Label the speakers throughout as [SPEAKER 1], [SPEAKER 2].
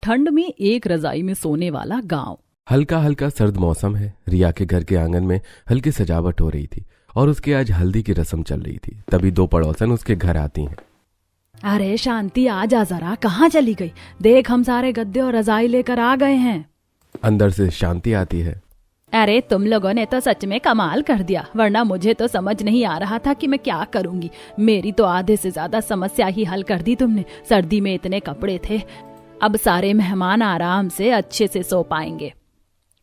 [SPEAKER 1] ठंड में एक रजाई में सोने वाला गांव।
[SPEAKER 2] हल्का हल्का सर्द मौसम है। रिया के घर के आंगन में हल्की सजावट हो रही थी और उसके आज हल्दी की रस्म चल रही थी। तभी दो पड़ोसन उसके घर आती हैं।
[SPEAKER 1] अरे शांति, आ जा जरा, कहाँ चली गई? देख, हम सारे गद्दे और रजाई लेकर आ गए हैं।
[SPEAKER 2] अंदर से शांति आती है।
[SPEAKER 1] अरे तुम लोगों ने तो सच में कमाल कर दिया, वरना मुझे तो समझ नहीं आ रहा था कि मैं क्या करूंगी। मेरी तो आधे से ज्यादा समस्या ही हल कर दी तुमने। सर्दी में इतने कपड़े थे, अब सारे मेहमान आराम से अच्छे से सो पाएंगे।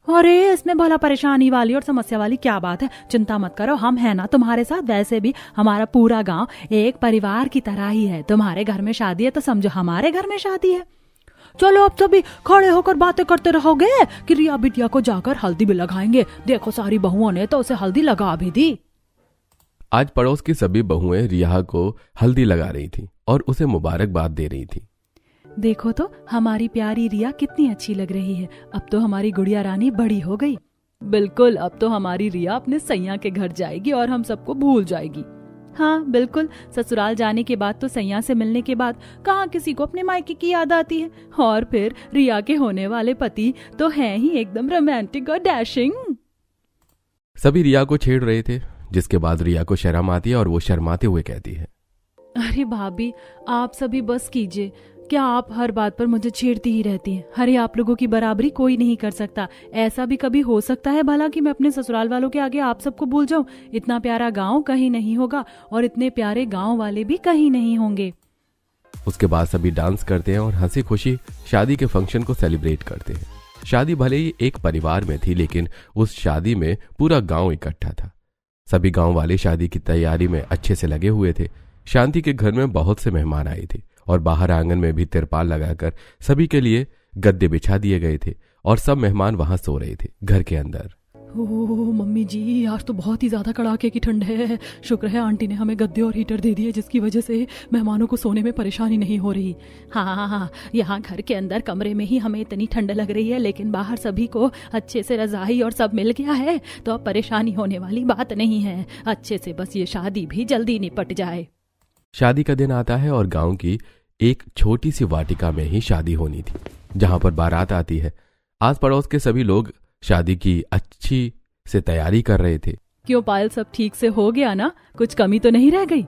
[SPEAKER 1] अरे इसमें भला परेशानी वाली और समस्या वाली क्या बात है? चिंता मत करो, हम हैं ना तुम्हारे साथ। वैसे भी हमारा पूरा गांव एक परिवार की तरह ही है। तुम्हारे घर में शादी है तो समझो हमारे घर में शादी है। चलो अब सभी खड़े होकर बातें करते रहोगे कि रिया बिटिया को जाकर हल्दी भी लगाएंगे। देखो सारी बहुओं ने तो उसे हल्दी लगा भी दी।
[SPEAKER 2] आज पड़ोस की सभी बहुएं रिया को हल्दी लगा रही थी और उसे मुबारकबाद दे रही थी।
[SPEAKER 1] देखो तो हमारी प्यारी रिया कितनी अच्छी लग रही है। अब तो हमारी गुड़िया रानी बड़ी हो गई। बिल्कुल, अब तो हमारी रिया अपने सैया के घर जाएगी और हम सबको भूल जाएगी। हाँ बिल्कुल, ससुराल जाने के बाद तो सैया से मिलने के बाद कहाँ किसी को अपने मायके की याद आती है। और फिर रिया के होने वाले पति तो हैं ही एकदम रोमांटिक और डैशिंग।
[SPEAKER 2] सभी रिया को छेड़ रहे थे, जिसके बाद रिया को शर्म आती है और वो शर्माते हुए कहती है,
[SPEAKER 1] अरे भाभी, आप सभी बस कीजिए। क्या आप हर बात पर मुझे छेड़ती ही रहती हैं? अरे आप लोगों की बराबरी कोई नहीं कर सकता। ऐसा भी कभी हो सकता है भला कि मैं अपने ससुराल वालों के आगे आप सबको भूल जाऊं? इतना प्यारा गांव कहीं नहीं होगा और इतने प्यारे गांव वाले भी कहीं नहीं होंगे।
[SPEAKER 2] उसके बाद सभी डांस करते हैं और हंसी खुशी शादी के फंक्शन को सेलिब्रेट करते हैं। शादी भले ही एक परिवार में थी, लेकिन उस शादी में पूरा गांव इकट्ठा था। सभी गांव वाले शादी की तैयारी में अच्छे से लगे हुए थे। शांति के घर में बहुत से मेहमान आए थे और बाहर आंगन में भी तिरपाल लगाकर सभी के लिए गद्दे बिछा दिए गए थे और सब मेहमान वहां सो रहे थे घर के अंदर।
[SPEAKER 1] ओह मम्मी जी, आज तो बहुत ही ज्यादा कड़ाके की ठंड है। शुक्र है आंटी ने हमें गद्दे और हीटर दे दिए, जिसकी वजह से मेहमानों को सोने में परेशानी नहीं हो रही। हाँ, यहाँ घर के अंदर कमरे में ही हमें इतनी ठंड लग रही है, लेकिन बाहर सभी को अच्छे से रजाई और सब मिल गया है, तो अब परेशानी होने वाली बात नहीं है। अच्छे से बस ये शादी भी जल्दी निपट जाए।
[SPEAKER 2] शादी का दिन आता है और गांव की एक छोटी सी वाटिका में ही शादी होनी थी, जहां पर बारात आती है। आस पड़ोस के सभी लोग शादी की अच्छी से तैयारी कर रहे थे।
[SPEAKER 1] क्यों पायल, सब ठीक से हो गया ना? कुछ कमी तो नहीं रह गई?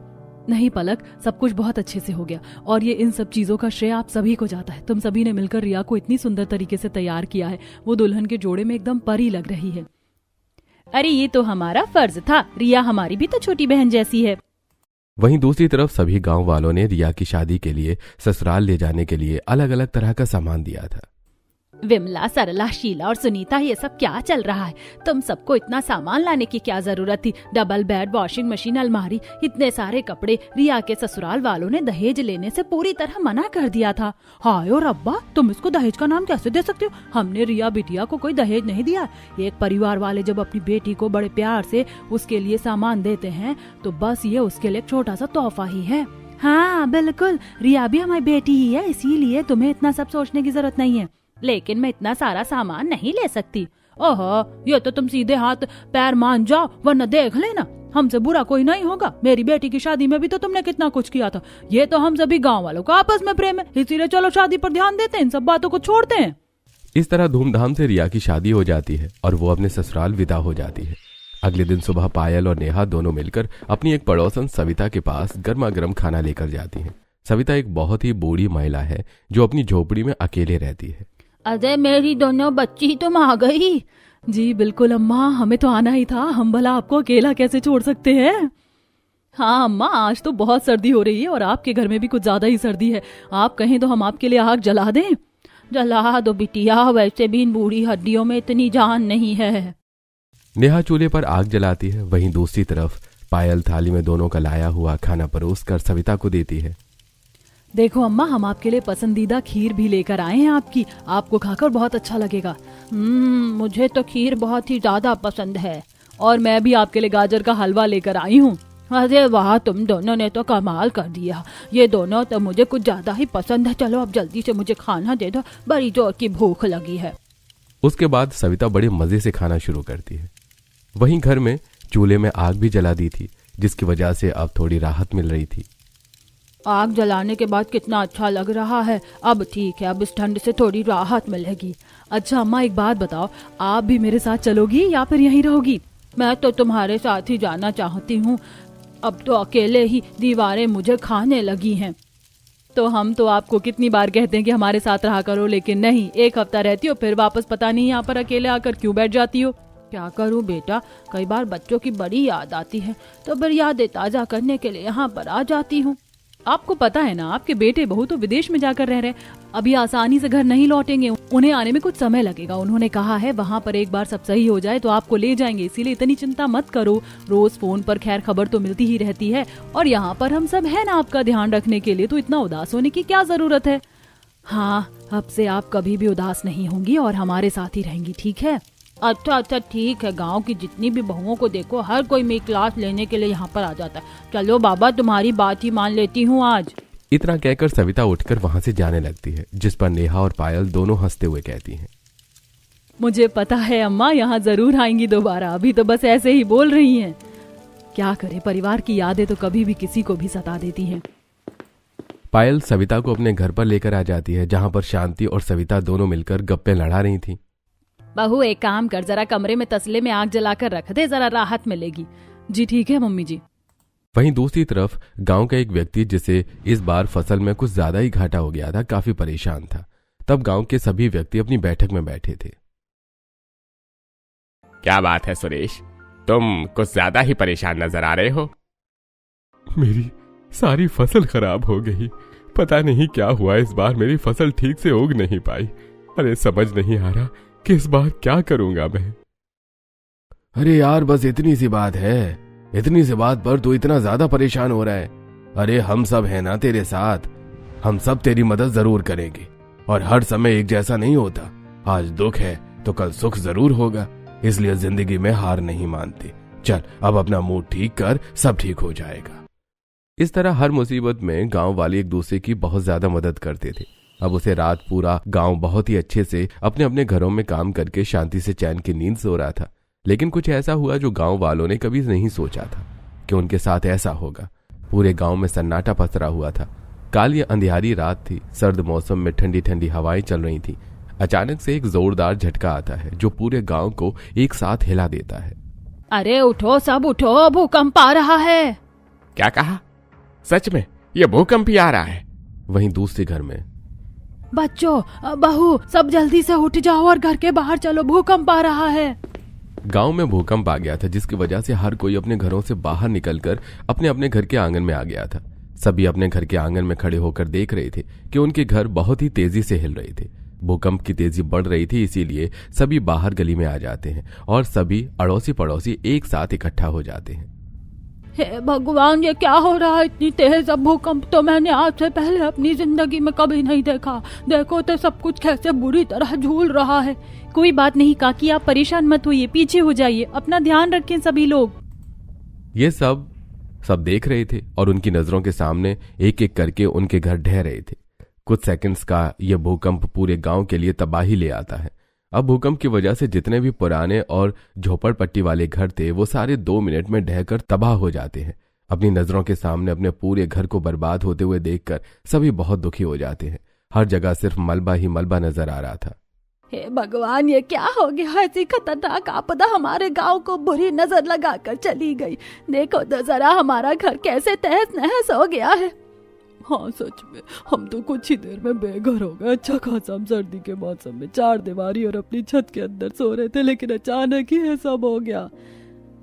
[SPEAKER 1] नहीं पलक, सब कुछ बहुत अच्छे से हो गया और ये इन सब चीजों का श्रेय आप सभी को जाता है। तुम सभी ने मिलकर रिया को इतनी सुंदर तरीके से तैयार किया है, वो दुल्हन के जोड़े में एकदम परी लग रही है। अरे ये तो हमारा फर्ज था, रिया हमारी भी तो छोटी बहन जैसी है।
[SPEAKER 2] वहीं दूसरी तरफ सभी गांव वालों ने रिया की शादी के लिए ससुराल ले जाने के लिए अलग अलग तरह का सामान दिया था।
[SPEAKER 1] विमला, सरला, शीला और सुनीता, ये सब क्या चल रहा है? तुम सबको इतना सामान लाने की क्या जरूरत थी? डबल बेड, वॉशिंग मशीन, अलमारी, इतने सारे कपड़े। रिया के ससुराल वालों ने दहेज लेने से पूरी तरह मना कर दिया था। हाय और अब्बा, तुम इसको दहेज का नाम कैसे दे सकते हो? हमने रिया बिटिया को कोई दहेज नहीं दिया। एक परिवार वाले जब अपनी बेटी को बड़े प्यार से उसके लिए सामान देते हैं तो बस ये उसके लिए एक छोटा सा तोहफा ही है। हाँ बिल्कुल, रिया भी हमारी बेटी ही है, इसीलिए तुम्हें इतना सब सोचने की जरूरत नहीं है। लेकिन मैं इतना सारा सामान नहीं ले सकती। ओहो, ये तो तुम सीधे हाथ पैर मान जाओ, वरना देख लेना, हमसे बुरा कोई नहीं होगा। मेरी बेटी की शादी में भी तो तुमने कितना कुछ किया था। ये तो हम सभी गांव वालों का आपस में प्रेम है, इसीलिए चलो शादी पर ध्यान देते हैं, इन सब बातों को छोड़ते हैं।
[SPEAKER 2] इस तरह धूमधाम से रिया की शादी हो जाती है और वो अपने ससुराल विदा हो जाती है। अगले दिन सुबह पायल और नेहा दोनों मिलकर अपनी एक पड़ोसन सविता के पास गर्मा गर्म खाना लेकर जाती है। सविता एक बहुत ही बूढ़ी महिला है जो अपनी झोपड़ी में अकेले रहती है।
[SPEAKER 1] अरे मेरी दोनों बच्ची तुम आ गई? जी बिल्कुल अम्मा, हमें तो आना ही था, हम भला आपको अकेला कैसे छोड़ सकते हैं? हाँ अम्मा, आज तो बहुत सर्दी हो रही है और आपके घर में भी कुछ ज्यादा ही सर्दी है। आप कहें तो हम आपके लिए आग जला दें? जला दो बिटिया, वैसे भी इन बूढ़ी हड्डियों में इतनी जान नहीं है।
[SPEAKER 2] नेहा चूल्हे पर आग जलाती है। वहीं दूसरी तरफ पायल थाली में दोनों का लाया हुआ खाना परोसकर सविता को देती है।
[SPEAKER 1] देखो अम्मा, हम आपके लिए पसंदीदा खीर भी लेकर आए हैं आपकी, आपको खाकर बहुत अच्छा लगेगा। मुझे तो खीर बहुत ही ज्यादा पसंद है और मैं भी आपके लिए गाजर का हलवा लेकर आई हूँ। अरे वाह, तुम दोनों ने तो कमाल कर दिया, ये दोनों तो मुझे कुछ ज्यादा ही पसंद है। चलो अब जल्दी से मुझे खाना दे दो, बड़ी जोर की भूख लगी है।
[SPEAKER 2] उसके बाद सविता बड़े मजे से खाना शुरू करती है। वहीं घर में चूल्हे में आग भी जला दी थी, जिसकी वजह से अब थोड़ी राहत मिल रही थी।
[SPEAKER 1] आग जलाने के बाद कितना अच्छा लग रहा है। अब ठीक है, अब इस ठंड से थोड़ी राहत मिलेगी। अच्छा अम्मा एक बात बताओ, आप भी मेरे साथ चलोगी या फिर यहीं रहोगी? मैं तो तुम्हारे साथ ही जाना चाहती हूँ। अब तो अकेले ही दीवारें मुझे खाने लगी हैं। तो हम तो आपको कितनी बार कहते हैं कि हमारे साथ रहा करो, लेकिन नहीं, एक हफ्ता रहती हो फिर वापस पता नहीं यहाँ पर अकेले आकर क्यों बैठ जाती हो। क्या करूँ बेटा, कई बार बच्चों की बड़ी याद आती है तो फिर यादें ताज़ा करने के लिए यहाँ पर आ जाती हूँ। आपको पता है ना, आपके बेटे बहू तो विदेश में जाकर रह रहे हैं, अभी आसानी से घर नहीं लौटेंगे, उन्हें आने में कुछ समय लगेगा। उन्होंने कहा है वहाँ पर एक बार सब सही हो जाए तो आपको ले जाएंगे, इसीलिए इतनी चिंता मत करो। रोज फोन पर खैर खबर तो मिलती ही रहती है और यहाँ पर हम सब है ना आपका ध्यान रखने के लिए, तो इतना उदास होने की क्या जरूरत है। हाँ, अब से आप कभी भी उदास नहीं होंगी और हमारे साथ ही रहेंगी, ठीक है? अच्छा ठीक है। गांव की जितनी भी बहुओं को देखो, हर कोई मेरी क्लास लेने के लिए यहाँ पर आ जाता है। चलो बाबा, तुम्हारी बात ही मान लेती हूँ आज।
[SPEAKER 2] इतना कहकर सविता उठकर वहां से जाने लगती है, जिस पर नेहा और पायल दोनों हंसते हुए कहती हैं,
[SPEAKER 1] मुझे पता है अम्मा यहाँ जरूर आएंगी दोबारा, अभी तो बस ऐसे ही बोल रही हैं। क्या करे, परिवार की यादें तो कभी भी किसी को भी सता देती हैं।
[SPEAKER 2] पायल सविता को अपने घर पर लेकर आ जाती है, जहां पर शांति और सविता दोनों मिलकर गप्पे लड़ा रही थी।
[SPEAKER 1] बहू एक काम कर, जरा कमरे में तसले में आग जलाकर रख दे, जरा राहत मिलेगी। जी ठीक है मम्मी जी।
[SPEAKER 2] वहीं दूसरी तरफ गांव का एक व्यक्ति, जिसे इस बार फसल में कुछ ज्यादा ही घाटा हो गया था, काफी परेशान था। तब गांव के सभी व्यक्ति अपनी बैठक में बैठे थे।
[SPEAKER 3] क्या बात है सुरेश, तुम कुछ ज्यादा ही परेशान नजर आ रहे हो।
[SPEAKER 4] मेरी सारी फसल खराब हो गई, पता नहीं क्या हुआ, इस बार मेरी फसल ठीक से उग नहीं पाई। अरे समझ नहीं आ रहा कि इस बार क्या करूंगा मैं।
[SPEAKER 2] अरे यार, बस इतनी सी बात है, इतनी सी बात पर तू इतना ज्यादा परेशान हो रहा है। अरे हम सब है ना तेरे साथ, हम सब तेरी मदद जरूर करेंगे और हर समय एक जैसा नहीं होता। आज दुख है तो कल सुख जरूर होगा, इसलिए जिंदगी में हार नहीं मानते। चल अब अपना मूड ठीक कर, सब ठीक हो जाएगा। इस तरह हर मुसीबत में गांव वाले एक दूसरे की बहुत ज्यादा मदद करते थे। अब उसे रात पूरा गांव बहुत ही अच्छे से अपने अपने घरों में काम करके शांति से चैन की नींद सो रहा था। लेकिन कुछ ऐसा हुआ जो गांव वालों ने कभी नहीं सोचा था कि उनके साथ ऐसा होगा। पूरे गांव में सन्नाटा पसरा हुआ था। काली अंधियारी रात थी, सर्द मौसम में ठंडी ठंडी हवाएं चल रही थी। अचानक से एक जोरदार झटका आता है जो पूरे गांव को एक साथ हिला देता है।
[SPEAKER 1] अरे उठो सब उठो, भूकंप आ रहा है।
[SPEAKER 3] क्या कहा? सच में ये भूकंप ही आ रहा है?
[SPEAKER 2] वहीं दूसरे घर में,
[SPEAKER 1] बच्चों बहू सब जल्दी से उठ जाओ और घर के बाहर चलो, भूकंप आ रहा है।
[SPEAKER 2] गांव में भूकंप आ गया था, जिसकी वजह से हर कोई अपने घरों से बाहर निकलकर अपने अपने घर के आंगन में आ गया था। सभी अपने घर के आंगन में खड़े होकर देख रहे थे कि उनके घर बहुत ही तेजी से हिल रहे थे। भूकंप की तेजी बढ़ रही थी, इसीलिए सभी बाहर गली में आ जाते हैं और सभी अड़ोसी पड़ोसी एक साथ इकट्ठा हो जाते हैं।
[SPEAKER 1] हे भगवान, ये क्या हो रहा है? इतनी तेज अब भूकंप तो मैंने आज से पहले अपनी जिंदगी में कभी नहीं देखा। देखो तो सब कुछ कैसे बुरी तरह झूल रहा है। कोई बात नहीं काकी, आप परेशान मत होइए, पीछे हो जाइए, अपना ध्यान रखें सभी लोग।
[SPEAKER 2] ये सब देख रहे थे और उनकी नजरों के सामने एक एक करके उनके घर ढह रहे थे। कुछ सेकंड्स का यह भूकंप पूरे गांव के लिए तबाही ले आता है। अब भूकंप की वजह से जितने भी पुराने और झोपड़पट्टी वाले घर थे वो सारे 2 मिनट में ढहकर तबाह हो जाते हैं। अपनी नजरों के सामने अपने पूरे घर को बर्बाद होते हुए देखकर सभी बहुत दुखी हो जाते हैं। हर जगह सिर्फ मलबा ही मलबा नजर आ रहा था।
[SPEAKER 1] हे भगवान, ये क्या हो गया? ऐसी खतरनाक आपदा हमारे गांव को बुरी नजर लगाकर चली गई। देखो तो जरा हमारा घर कैसे तहस नहस हो गया है। हाँ सच में, हम तो कुछ ही देर में बेघर हो गए। अच्छा खासा हम सर्दी के मौसम में चार दीवारी और अपनी छत के अंदर सो रहे थे, लेकिन अचानक ही ये सब हो गया।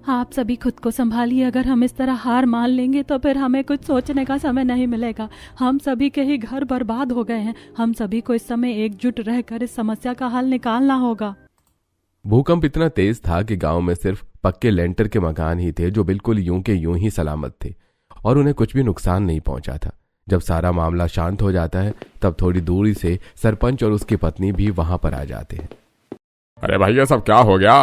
[SPEAKER 1] आप सभी खुद को संभालिए, अगर हम इस तरह हार मान लेंगे तो फिर हमें कुछ सोचने का समय नहीं मिलेगा। हम सभी के ही घर बर्बाद हो गए हैं। हम सभी को इस समय एकजुट रहकर इस समस्या का हल निकालना होगा।
[SPEAKER 2] भूकंप इतना तेज था कि गांव में सिर्फ पक्के लेंटर के मकान ही थे जो बिल्कुल यूं के यूं ही सलामत थे और उन्हें कुछ भी नुकसान नहीं पहुंचा था। जब सारा मामला शांत हो जाता है तब थोड़ी दूरी से सरपंच और उसकी पत्नी भी वहां पर आ जाते हैं।
[SPEAKER 3] अरे भाई, ये सब क्या हो गया?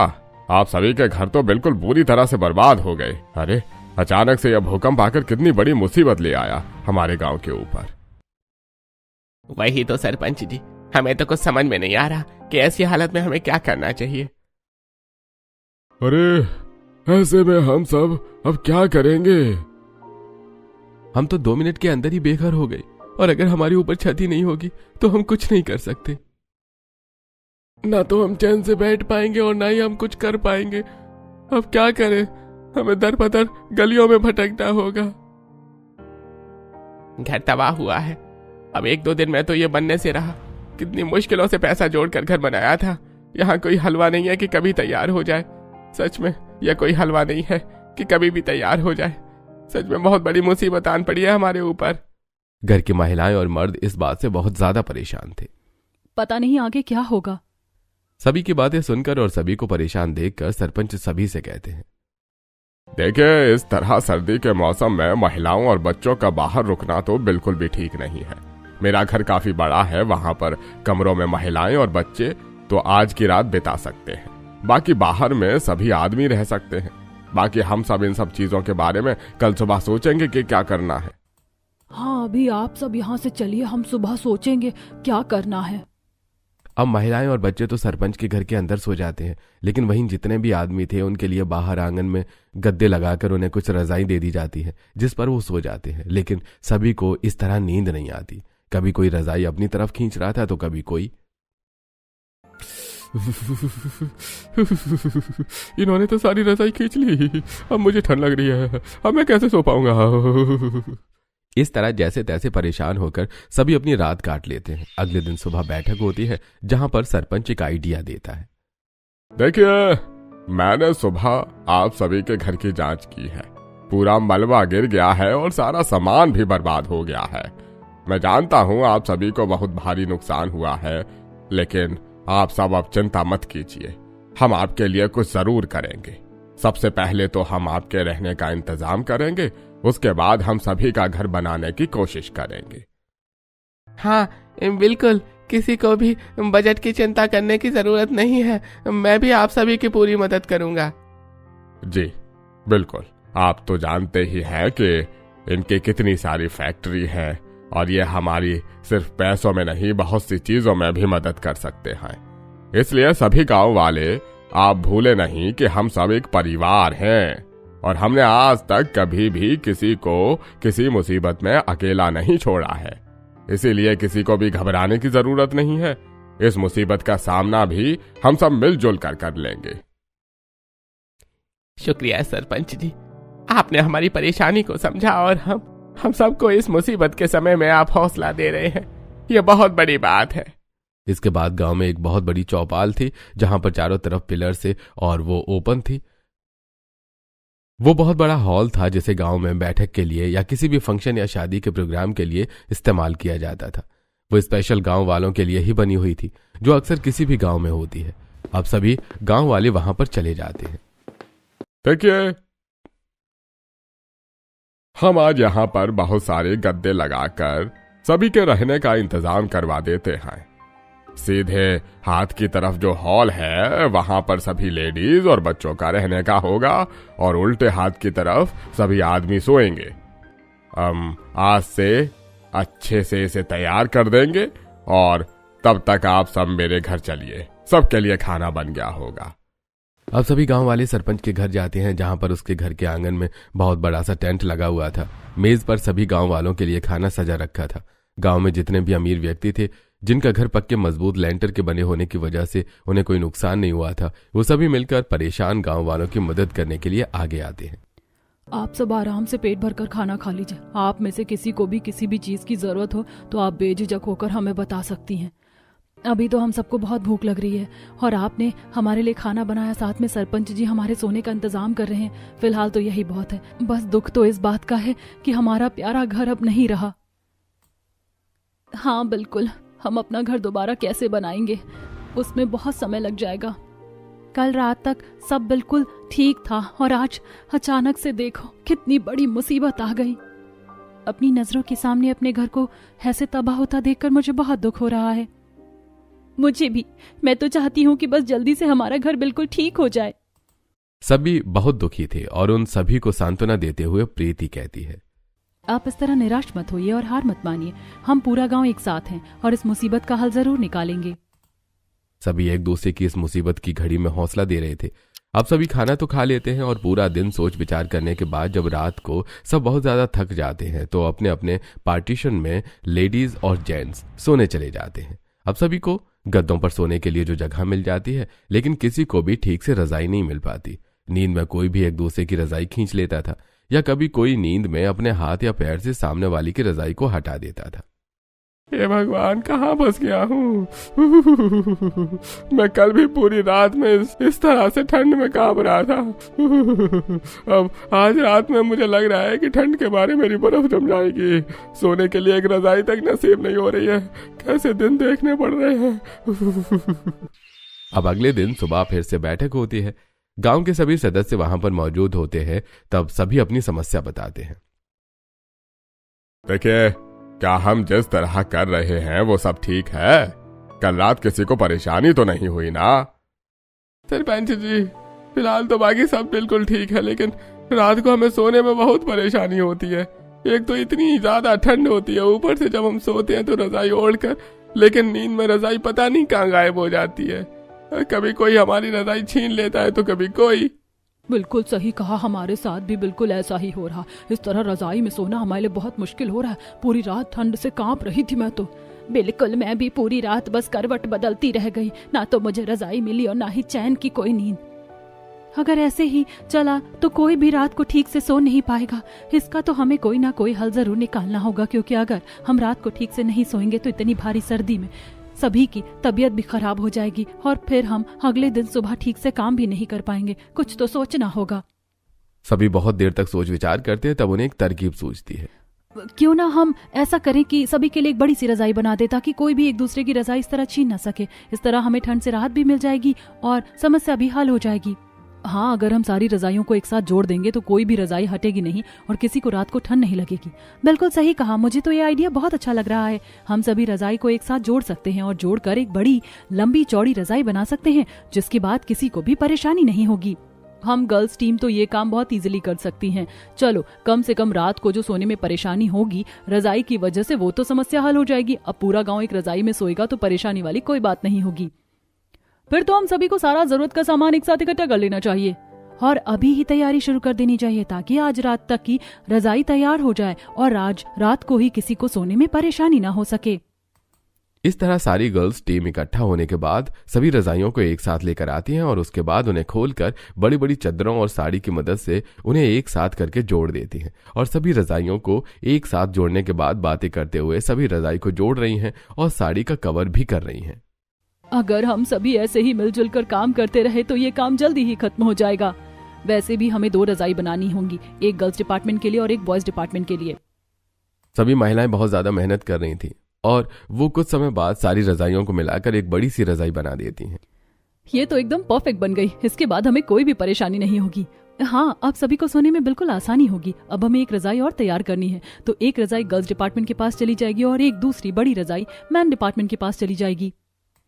[SPEAKER 3] आप सभी के घर तो बिल्कुल बुरी तरह से बर्बाद हो गए। अरे अचानक से यह भूकंप आकर कितनी बड़ी मुसीबत ले आया हमारे गांव के ऊपर।
[SPEAKER 5] वही तो सरपंच जी, हमें तो कुछ समझ में नहीं आ रहा कि ऐसी हालत में हमें क्या करना चाहिए।
[SPEAKER 4] अरे ऐसे में हम सब अब क्या करेंगे? हम तो 2 मिनट के अंदर ही बेघर हो गए, और अगर हमारे ऊपर छत ही नहीं होगी तो हम कुछ नहीं कर सकते। ना तो हम चैन से बैठ पाएंगे और ना ही हम कुछ कर पाएंगे। अब क्या करें, हमें दर बदर गलियों में भटकना होगा।
[SPEAKER 5] घर तबाह हुआ है। अब 1-2 दिन में तो ये बनने से रहा। कितनी मुश्किलों से पैसा जोड़कर घर बनाया था। यहाँ कोई हलवा नहीं है कि कभी तैयार हो जाए। सच में यह कोई हलवा नहीं है कि कभी भी तैयार हो जाए। सच में बहुत बड़ी मुसीबत आन पड़ी है हमारे ऊपर।
[SPEAKER 2] घर की महिलाएं और मर्द इस बात से बहुत ज्यादा परेशान थे।
[SPEAKER 1] पता नहीं आगे क्या होगा।
[SPEAKER 2] सभी की बातें सुनकर और सभी को परेशान देखकर सरपंच सभी से कहते हैं,
[SPEAKER 3] देखिए, इस तरह सर्दी के मौसम में महिलाओं और बच्चों का बाहर रुकना तो बिल्कुल भी ठीक नहीं है। मेरा घर काफी बड़ा है, वहां पर कमरों में महिलाएं और बच्चे तो आज की रात बिता सकते हैं। बाकी बाहर में सभी आदमी रह सकते हैं। बाकी हम सब इन सब चीजों के बारे में कल सुबह सोचेंगे कि क्या करना है।
[SPEAKER 1] हाँ, अभी आप सब यहाँ से चलिए, हम सुबह सोचेंगे क्या करना है।
[SPEAKER 2] अब महिलाएं और बच्चे तो सरपंच के घर के अंदर सो जाते हैं, लेकिन वहीं जितने भी आदमी थे उनके लिए बाहर आंगन में गद्दे लगाकर उन्हें कुछ रजाई दे दी जाती है, जिस पर वो सो जाते हैं। लेकिन सभी को इस तरह नींद नहीं आती। कभी कोई रजाई अपनी तरफ खींच रहा था तो कभी कोई।
[SPEAKER 4] इन्होंने तो सारी रजाई खींच ली। अब मुझे ठंड लग रही है। अब मैं कैसे सो पाऊंगा।
[SPEAKER 2] इस तरह जैसे तैसे परेशान होकर सभी अपनी रात काट लेते हैं। अगले दिन सुबह बैठक होती है जहां पर सरपंच एक आइडिया देता है।
[SPEAKER 3] देखिए, मैंने सुबह आप सभी के घर की जांच की है। पूरा मलबा गिर गया है और सारा सामान भी बर्बाद हो गया है। मैं जानता हूं आप सभी को बहुत भारी नुकसान हुआ है, लेकिन आप सब अब चिंता मत कीजिए। हम आपके लिए कुछ जरूर करेंगे। सबसे पहले तो हम आपके रहने का इंतजाम करेंगे, उसके बाद हम सभी का घर बनाने की कोशिश करेंगे।
[SPEAKER 5] हाँ बिल्कुल, किसी को भी बजट की चिंता करने की जरूरत नहीं है। मैं भी आप सभी की पूरी मदद करूंगा।
[SPEAKER 3] जी बिल्कुल, आप तो जानते ही हैं कि इनकी कितनी सारी फैक्ट्री है और ये हमारी सिर्फ पैसों में नहीं बहुत सी चीजों में भी मदद कर सकते हैं। इसलिए सभी गांव वाले आप भूले नहीं कि हम सब एक परिवार हैं और हमने आज तक कभी भी किसी को किसी मुसीबत में अकेला नहीं छोड़ा है। इसीलिए किसी को भी घबराने की जरूरत नहीं है। इस मुसीबत का सामना भी हम सब मिलजुल कर लेंगे।
[SPEAKER 5] शुक्रिया सरपंच जी, आपने हमारी परेशानी को समझा और हम सबको इस मुसीबत के समय में आप हौसला दे रहे हैं। यह बहुत बड़ी बात है।
[SPEAKER 2] इसके बाद गांव में एक बहुत बड़ी चौपाल थी जहां पर चारों तरफ पिलर से और वो ओपन थी। वो बहुत बड़ा हॉल था जिसे गांव में बैठक के लिए या किसी भी फंक्शन या शादी के प्रोग्राम के लिए इस्तेमाल किया जाता था। वो स्पेशल गांव वालों के लिए ही बनी हुई थी, जो अक्सर किसी भी गांव में होती है। अब सभी गांव वाले वहां पर चले जाते हैं।
[SPEAKER 3] देखिए, हम आज यहाँ पर बहुत सारे गद्दे लगाकर सभी के रहने का इंतजाम करवा देते हैं। सीधे हाथ की तरफ जो हॉल है वहां पर सभी लेडीज और बच्चों का रहने का होगा और उल्टे हाथ की तरफ सभी आदमी सोएंगे। आज से अच्छे से इसे तैयार कर देंगे और तब तक आप सब मेरे घर चलिए, सबके लिए खाना बन गया होगा।
[SPEAKER 2] अब सभी गांव वाले सरपंच के घर जाते हैं जहां पर उसके घर के आंगन में बहुत बड़ा सा टेंट लगा हुआ था। मेज पर सभी गांव वालों के लिए खाना सजा रखा था। गांव में जितने भी अमीर व्यक्ति थे जिनका घर पक्के मजबूत लेंटर के बने होने की वजह से उन्हें कोई नुकसान नहीं हुआ था, वो सभी मिलकर परेशान गांव वालों की मदद करने के लिए आगे आते हैं।
[SPEAKER 1] आप सब आराम से पेट भरकर खाना खा लीजिए। आप में से किसी को भी किसी भी चीज की जरूरत हो तो आप बेझिझक होकर हमें बता सकती हैं। अभी तो हम सबको बहुत भूख लग रही है और आपने हमारे लिए खाना बनाया, साथ में सरपंच जी हमारे सोने का इंतजाम कर रहे हैं। फिलहाल तो यही बहुत है। बस दुख तो इस बात का है कि हमारा प्यारा घर अब नहीं रहा। हाँ बिल्कुल, हम अपना घर दोबारा कैसे बनाएंगे, उसमें बहुत समय लग जाएगा। कल रात तक सब बिल्कुल ठीक था और आज अचानक से देखो कितनी बड़ी मुसीबत आ गई। अपनी नजरों के सामने अपने घर को ऐसे तबाह होता देखकर मुझे बहुत दुख हो रहा है। मुझे भी। मैं तो चाहती हूँ कि बस जल्दी से हमारा घर बिल्कुल ठीक हो जाए।
[SPEAKER 2] सभी बहुत दुखी थे और उन सभी को सांत्वना देते हुए प्रीति कहती है,
[SPEAKER 1] आप इस तरह निराश मत होइए और हार मत मानिए। हम पूरा गांव एक साथ हैं और इस मुसीबत का हल जरूर निकालेंगे।
[SPEAKER 2] सभी एक दूसरे की इस मुसीबत की घड़ी में हौसला दे रहे थे। अब सभी खाना तो खा लेते हैं और पूरा दिन सोच विचार करने के बाद जब रात को सब बहुत ज्यादा थक जाते हैं तो अपने अपने पार्टीशन में लेडीज और जेंट्स सोने चले जाते हैं। अब सभी को गद्दों पर सोने के लिए जो जगह मिल जाती है, लेकिन किसी को भी ठीक से रजाई नहीं मिल पाती। नींद में कोई भी एक दूसरे की रजाई खींच लेता था या कभी कोई नींद में अपने हाथ या पैर से सामने वाली की रजाई को हटा देता था।
[SPEAKER 3] हे भगवान, कहाँ फंस गया हूँ। मैं कल भी पूरी रात में इस तरह से ठंड में कांप रहा था। अब आज रात में मुझे लग रहा है कि ठंड के बारे मेरी बर्फ जम जाएगी। सोने के लिए एक रजाई तक नसीब नहीं हो रही है। कैसे दिन देखने पड़ रहे हैं।
[SPEAKER 2] अब अगले दिन सुबह फिर से बैठक होती है। गांव के सभी सदस्य वहां पर मौजूद होते हैं। तब सभी अपनी समस्या बताते हैं।
[SPEAKER 3] देखिए, क्या हम जिस तरह कर रहे हैं वो सब ठीक है? कल रात किसी को परेशानी तो नहीं हुई ना?
[SPEAKER 5] सरपंच जी, फिलहाल तो बाकी सब बिल्कुल ठीक है, लेकिन रात को हमें सोने में बहुत परेशानी होती है। एक तो इतनी ज्यादा ठंड होती है, ऊपर से जब हम सोते हैं तो रजाई ओढ़कर, लेकिन नींद में रजाई पता नहीं कहाँ गायब हो जाती है। कभी कोई हमारी रजाई छीन लेता है तो कभी कोई।
[SPEAKER 1] बिल्कुल सही कहा, हमारे साथ भी बिल्कुल ऐसा ही हो रहा। इस तरह रजाई में सोना हमारे लिए बहुत मुश्किल हो रहा है। पूरी रात ठंड से कांप रही थी मैं तो। बिल्कुल, मैं भी पूरी रात बस करवट बदलती रह गई। ना तो मुझे रजाई मिली और ना ही चैन की कोई नींद। अगर ऐसे ही चला तो कोई भी रात को ठीक से सो नहीं पाएगा। इसका तो हमें कोई ना कोई हल जरूर निकालना होगा, क्योंकि अगर हम रात को ठीक से नहीं सोएंगे तो इतनी भारी सर्दी में सभी की तबीयत भी खराब हो जाएगी और फिर हम अगले दिन सुबह ठीक से काम भी नहीं कर पाएंगे। कुछ तो सोचना होगा।
[SPEAKER 2] सभी बहुत देर तक सोच विचार करते हैं। तब उन्हें एक तरकीब सूझती है।
[SPEAKER 1] क्यों ना हम ऐसा करें कि सभी के लिए एक बड़ी सी रजाई बना दे, ताकि कोई भी एक दूसरे की रजाई इस तरह छीन ना सके। इस तरह हमें ठंड से राहत भी मिल जाएगी और समस्या भी हल हो जाएगी। हाँ, अगर हम सारी रजाइयों को एक साथ जोड़ देंगे तो कोई भी रजाई हटेगी नहीं और किसी को रात को ठंड नहीं लगेगी। बिल्कुल सही कहा, मुझे तो ये आइडिया बहुत अच्छा लग रहा है। हम सभी रजाई को एक साथ जोड़ सकते हैं और जोड़कर एक बड़ी लंबी चौड़ी रजाई बना सकते हैं, जिसके बाद किसी को भी परेशानी नहीं होगी। हम गर्ल्स टीम तो ये काम बहुत इजीली कर सकती हैं। चलो, कम से कम रात को जो सोने में परेशानी होगी रजाई की वजह से, वो तो समस्या हल हो जाएगी। अब पूरा गाँव एक रजाई में सोएगा तो परेशानी वाली कोई बात नहीं होगी। फिर तो हम सभी को सारा जरूरत का सामान एक साथ इकट्ठा कर लेना चाहिए और अभी ही तैयारी शुरू कर देनी चाहिए, ताकि आज रात तक की रजाई तैयार हो जाए और आज रात को ही किसी को सोने में परेशानी ना हो सके।
[SPEAKER 2] इस तरह सारी गर्ल्स टीम इकट्ठा होने के बाद सभी रजाइयों को एक साथ लेकर आती हैं और उसके बाद उन्हें खोलकर बड़ी बड़ी चादरों और साड़ी की मदद से उन्हें एक साथ करके जोड़ देती हैं। और सभी रजाइयों को एक साथ जोड़ने के बाद बातें करते हुए सभी रजाई को जोड़ रही हैं और साड़ी का कवर भी कर रही हैं।
[SPEAKER 1] अगर हम सभी ऐसे ही मिलजुल कर काम करते रहे तो ये काम जल्दी ही खत्म हो जाएगा। वैसे भी हमें 2 रजाई बनानी होंगी, एक गर्ल्स डिपार्टमेंट के लिए और एक बॉयज डिपार्टमेंट के लिए।
[SPEAKER 2] सभी महिलाएं बहुत ज्यादा मेहनत कर रही थी और वो कुछ समय बाद सारी रजाइयों को मिलाकर एक बड़ी सी रजाई बना देती हैं।
[SPEAKER 1] ये तो एकदम परफेक्ट बन गई। इसके बाद हमें कोई भी परेशानी नहीं होगी। हाँ, अब सभी को सोने में बिल्कुल आसानी होगी। अब हमें एक रजाई और तैयार करनी है, तो एक रजाई गर्ल्स डिपार्टमेंट के पास चली जाएगी और एक दूसरी बड़ी रजाई मैन डिपार्टमेंट के पास चली जाएगी।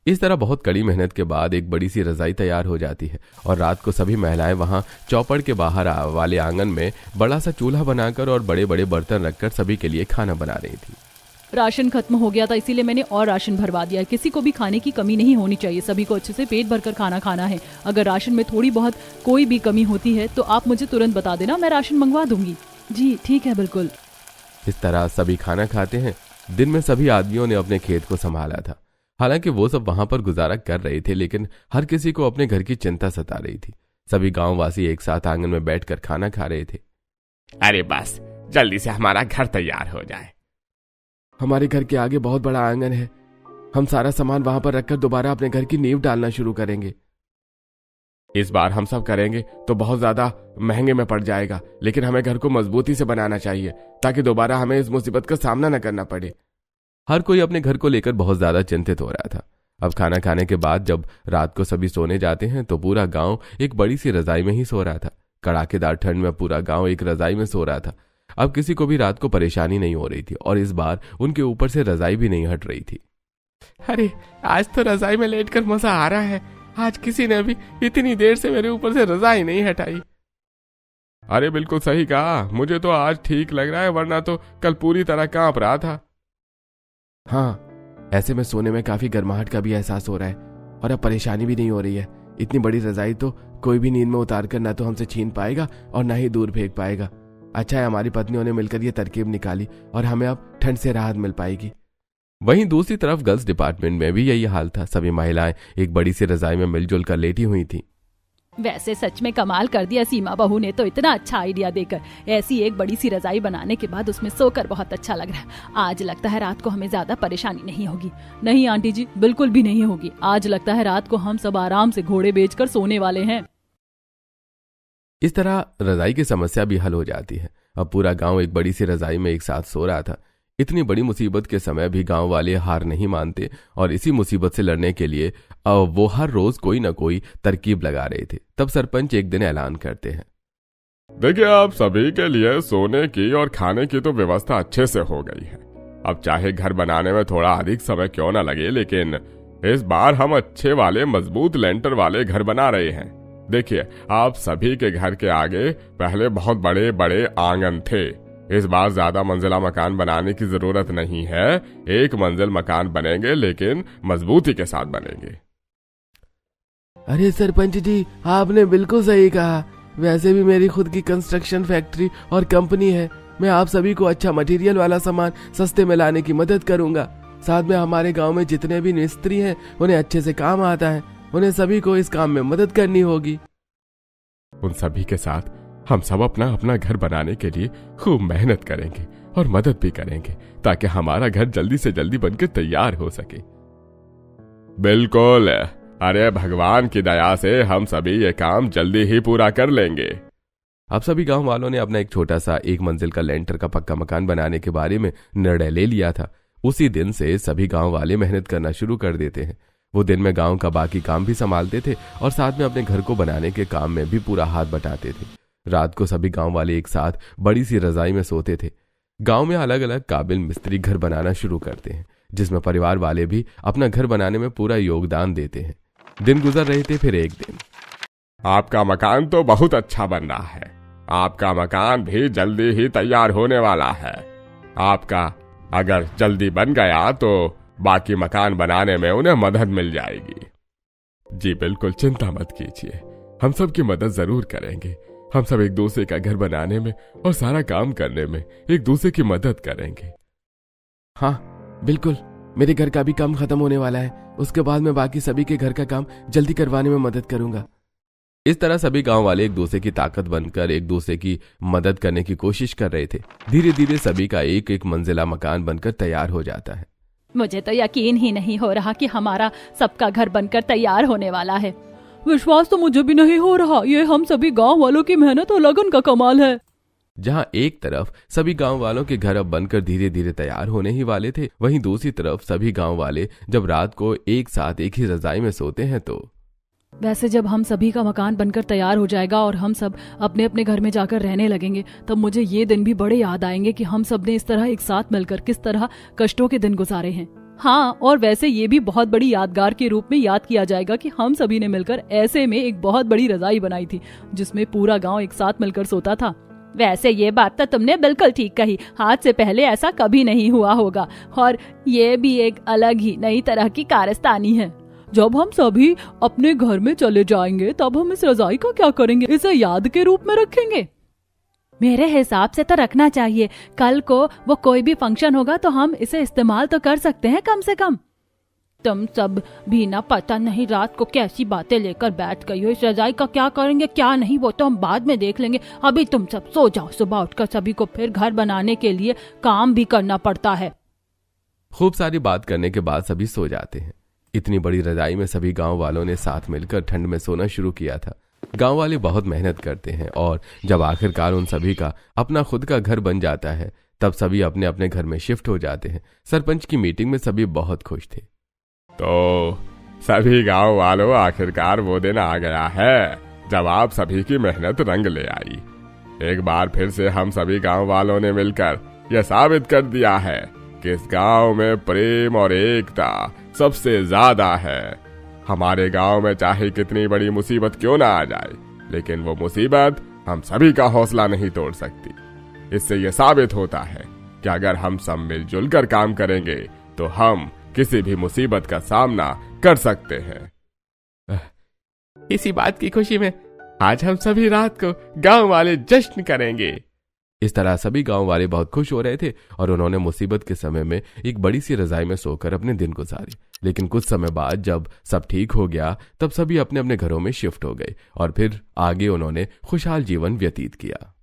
[SPEAKER 2] इस तरह बहुत कड़ी मेहनत के बाद एक बड़ी सी रजाई तैयार हो जाती है और रात को सभी महिलाएं वहां चौपड़ के बाहर वाले आंगन में बड़ा सा चूल्हा बनाकर और बड़े बड़े बर्तन रखकर सभी के लिए खाना बना रही थी।
[SPEAKER 1] राशन खत्म हो गया था, इसीलिए मैंने और राशन भरवा दिया है। किसी को भी खाने की कमी नहीं होनी चाहिए। सभी को अच्छे से पेट भरकर खाना खाना है। अगर राशन में थोड़ी बहुत कोई भी कमी होती है तो आप मुझे तुरंत बता देना, मैं राशन मंगवा दूंगी। जी ठीक है, बिल्कुल।
[SPEAKER 2] इस तरह सभी खाना खाते हैं। दिन में सभी आदमियों ने अपने खेत को संभाला था। हालांकि वो सब वहां पर गुजारा कर रहे थे, लेकिन हर किसी को अपने घर की चिंता सता रही थी। सभी गांववासी एक साथ आंगन में बैठकर खाना खा रहे थे।
[SPEAKER 3] अरे बस जल्दी से हमारा घर तैयार हो जाए।
[SPEAKER 4] हमारे घर के आगे बहुत बड़ा आंगन है। हम सारा सामान वहां पर रखकर दोबारा अपने घर की नींव डालना शुरू करेंगे।
[SPEAKER 3] इस बार हम सब करेंगे तो बहुत ज्यादा महंगे में पड़ जाएगा, लेकिन हमें घर को मजबूती से बनाना चाहिए ताकि दोबारा हमें इस मुसीबत का सामना न करना पड़े।
[SPEAKER 2] हर कोई अपने घर को लेकर बहुत ज्यादा चिंतित हो रहा था। अब खाना खाने के बाद जब रात को सभी सोने जाते हैं तो पूरा गांव एक बड़ी सी रजाई में ही सो रहा था। कड़ाकेदार ठंड में पूरा गांव एक रजाई में सो रहा था। अब किसी को भी रात को परेशानी नहीं हो रही थी और इस बार उनके ऊपर से रजाई भी नहीं हट रही थी।
[SPEAKER 5] अरे आज तो रजाई में लेटकर मजा आ रहा है। आज किसी ने भी इतनी देर से मेरे ऊपर से रजाई नहीं हटाई।
[SPEAKER 3] अरे बिल्कुल सही कहा, मुझे तो आज ठीक लग रहा है, वरना तो कल पूरी तरह कांप रहा था।
[SPEAKER 4] हाँ, ऐसे में सोने में काफी गर्माहट का भी एहसास हो रहा है और अब परेशानी भी नहीं हो रही है। इतनी बड़ी रजाई तो कोई भी नींद में उतार कर ना तो हमसे छीन पाएगा और ना ही दूर फेंक पाएगा। अच्छा है हमारी पत्नियों ने मिलकर ये तरकीब निकाली और हमें अब ठंड से राहत मिल पाएगी।
[SPEAKER 2] वहीं दूसरी तरफ गर्ल्स डिपार्टमेंट में भी यही हाल था। सभी महिलाएं एक बड़ी सी रजाई में मिलजुल कर लेटी हुई थी।
[SPEAKER 1] वैसे सच में कमाल कर दिया सीमा बहू ने तो इतना अच्छा आइडिया देकर। ऐसी एक बड़ी सी रजाई बनाने के बाद उसमें सोकर बहुत अच्छा लग रहा है। आज लगता है रात को हमें ज्यादा परेशानी नहीं होगी। नहीं आंटी जी, बिल्कुल भी नहीं होगी। आज लगता है रात को हम सब आराम से घोड़े बेचकर सोने वाले हैं।
[SPEAKER 2] इस तरह रजाई की समस्या भी हल हो जाती है। अब पूरा गांव एक बड़ी सी रजाई में एक साथ सो रहा था। इतनी बड़ी मुसीबत के समय भी गांव वाले हार नहीं मानते और इसी मुसीबत से लड़ने के लिए वो हर रोज कोई न कोई तरकीब लगा रहे थे। तब सरपंच एक दिन ऐलान करते हैं,
[SPEAKER 3] देखिए आप सभी के लिए सोने की और खाने की तो व्यवस्था अच्छे से हो गई है। अब चाहे घर बनाने में थोड़ा अधिक समय क्यों न लगे, लेकिन इस बार हम अच्छे वाले मजबूत लेंटर वाले घर बना रहे हैं। देखिए आप सभी के घर के आगे पहले बहुत बड़े बड़े आंगन थे। इस बार ज्यादा मंजिला मकान बनाने की जरूरत नहीं है। एक मंजिल मकान बनेंगे, लेकिन मजबूती के साथ बनेंगे।
[SPEAKER 4] अरे सरपंच जी, आपने बिल्कुल सही कहा। वैसे भी मेरी खुद की कंस्ट्रक्शन फैक्ट्री और कंपनी है। मैं आप सभी को अच्छा मटेरियल वाला सामान सस्ते में लाने की मदद करूंगा। साथ में हमारे गांव में जितने भी मिस्त्री हैं उन्हें अच्छे से काम आता है। उन्हें सभी को इस काम में मदद करनी होगी।
[SPEAKER 3] उन सभी के साथ हम सब अपना अपना घर बनाने के लिए खूब मेहनत करेंगे और मदद भी करेंगे, ताकि हमारा घर जल्दी से जल्दी बनकर तैयार हो सके। बिल्कुल, अरे भगवान की दया से हम सभी ये काम जल्दी ही पूरा कर लेंगे।
[SPEAKER 2] अब सभी गांव वालों ने अपना एक छोटा सा एक मंजिल का लेंटर का पक्का मकान बनाने के बारे में निर्णय ले लिया था। उसी दिन से सभी गांव वाले मेहनत करना शुरू कर देते हैं। वो दिन में गांव का बाकी काम भी संभालते थे और साथ में अपने घर को बनाने के काम में भी पूरा हाथ बटाते थे। रात को सभी गांव वाले एक साथ बड़ी सी रजाई में सोते थे। गांव में अलग अलग काबिल मिस्त्री घर बनाना शुरू करते हैं, जिसमें परिवार वाले भी अपना घर बनाने में पूरा योगदान देते हैं। दिन गुजर रहे थे। फिर एक दिन,
[SPEAKER 3] आपका मकान तो बहुत अच्छा बन रहा है। आपका मकान भी जल्दी ही तैयार होने वाला है। आपका अगर जल्दी बन गया तो बाकी मकान बनाने में उन्हें मदद मिल जाएगी। जी बिल्कुल, चिंता मत कीजिए, हम सब की मदद जरूर करेंगे। हम सब एक दूसरे का घर बनाने में और सारा काम करने में एक दूसरे की मदद करेंगे।
[SPEAKER 4] हाँ बिल्कुल, मेरे घर का भी काम खत्म होने वाला है। उसके बाद मैं बाकी सभी के घर का काम जल्दी करवाने में मदद करूंगा।
[SPEAKER 2] इस तरह सभी गांव वाले एक दूसरे की ताकत बनकर एक दूसरे की मदद करने की कोशिश कर रहे थे। धीरे धीरे सभी का एक एक मंजिला मकान बनकर तैयार हो जाता है।
[SPEAKER 1] मुझे तो यकीन ही नहीं हो रहा कि हमारा सबका घर बनकर तैयार होने वाला है। विश्वास तो मुझे भी नहीं हो रहा। ये हम सभी गांव वालों की मेहनत और लगन का कमाल है।
[SPEAKER 2] जहां एक तरफ सभी गांव वालों के घर अब बनकर धीरे धीरे तैयार होने ही वाले थे, वहीं दूसरी तरफ सभी गांव वाले जब रात को एक साथ एक ही रजाई में सोते हैं तो
[SPEAKER 1] वैसे जब हम सभी का मकान बनकर तैयार हो जाएगा और हम सब अपने अपने घर में जाकर रहने लगेंगे, तब मुझे ये दिन भी बड़े याद आएंगे कि हम सब ने इस तरह एक साथ मिलकर किस तरह कष्टों के दिन गुजारे हैं। हाँ, और वैसे ये भी बहुत बड़ी यादगार के रूप में याद किया जाएगा कि हम सभी ने मिलकर ऐसे में एक बहुत बड़ी रजाई बनाई थी जिसमें पूरा गांव एक साथ मिलकर सोता था। वैसे ये बात तो तुमने बिल्कुल ठीक कही। आज से पहले ऐसा कभी नहीं हुआ होगा और ये भी एक अलग ही नई तरह की कारस्तानी है। जब हम सभी अपने घर में चले जाएंगे तब हम इस रजाई का क्या करेंगे? इसे याद के रूप में रखेंगे। मेरे हिसाब से तो रखना चाहिए। कल को वो कोई भी फंक्शन होगा तो हम इसे इस्तेमाल तो कर सकते हैं कम से कम। तुम सब भी ना, पता नहीं रात को कैसी बातें लेकर बैठ गई हो। इस रजाई का क्या करेंगे क्या नहीं वो तो हम बाद में देख लेंगे। अभी तुम सब सो जाओ। सुबह उठकर सभी को फिर घर बनाने के लिए काम भी करना पड़ता है।
[SPEAKER 2] खूब सारी बात करने के बाद सभी सो जाते हैं। इतनी बड़ी रजाई में सभी गांव वालों ने साथ मिलकर ठंड में सोना शुरू किया था। गांव वाले बहुत मेहनत करते हैं और जब आखिरकार उन सभी का अपना खुद का घर बन जाता है तब सभी अपने अपने घर में शिफ्ट हो जाते हैं। सरपंच की मीटिंग में सभी बहुत खुश थे।
[SPEAKER 3] तो सभी गांव वालों, आखिरकार वो दिन आ गया है जब आप सभी की मेहनत रंग ले आई। एक बार फिर से हम सभी गांव वालों ने मिलकर यह साबित कर दिया है कि इस गांव में प्रेम और एकता सबसे ज्यादा है। हमारे गांव में चाहे कितनी बड़ी मुसीबत क्यों ना आ जाए, लेकिन वो मुसीबत हम सभी का हौसला नहीं तोड़ सकती। इससे यह साबित होता है कि अगर हम सब मिलजुल कर काम करेंगे तो हम किसी भी मुसीबत का सामना कर सकते हैं।
[SPEAKER 5] इसी बात की खुशी में आज हम सभी रात को गांव वाले जश्न करेंगे।
[SPEAKER 2] इस तरह सभी गांव वाले बहुत खुश हो रहे थे और उन्होंने मुसीबत के समय में एक बड़ी सी रजाई में सोकर अपने दिन गुजारे। लेकिन कुछ समय बाद जब सब ठीक हो गया तब सभी अपने अपने घरों में शिफ्ट हो गए और फिर आगे उन्होंने खुशहाल जीवन व्यतीत किया।